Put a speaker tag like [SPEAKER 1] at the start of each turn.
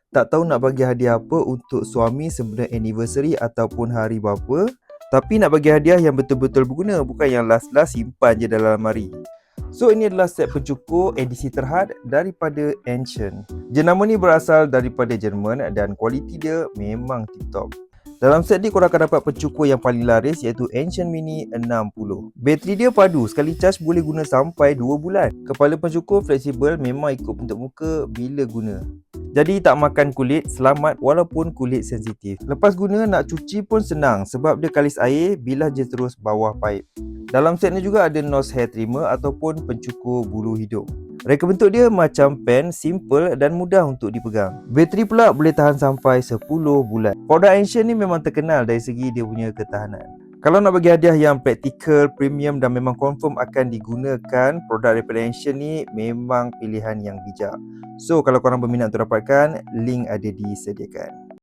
[SPEAKER 1] Tak tahu nak bagi hadiah apa untuk suami sempena anniversary ataupun hari bapa, tapi nak bagi hadiah yang betul-betul berguna, bukan yang last-last simpan je dalam lemari. So ini adalah set pencukur edisi terhad daripada Ancient. Jenama ni berasal daripada Jerman dan kualiti dia memang tip-top. Dalam set ni korang akan dapat pencukur yang paling laris iaitu Ancient Mini 60. Bateri dia padu, sekali charge boleh guna sampai 2 bulan. Kepala pencukur fleksibel, memang ikut bentuk muka bila guna. Jadi tak makan kulit, selamat walaupun kulit sensitif. Lepas guna nak cuci pun senang sebab dia kalis air, bilas je terus bawah paip. Dalam set ni juga ada nose hair trimmer ataupun pencukur bulu hidung. Reka bentuk dia macam pen, simple dan mudah untuk dipegang. Bateri pula boleh tahan sampai 10 bulan. Produk Ancient ni memang terkenal dari segi dia punya ketahanan. Kalau nak bagi hadiah yang praktikal, premium dan memang confirm akan digunakan, produk daripada Ancient ni memang pilihan yang bijak. So kalau korang berminat untuk dapatkan, link ada disediakan.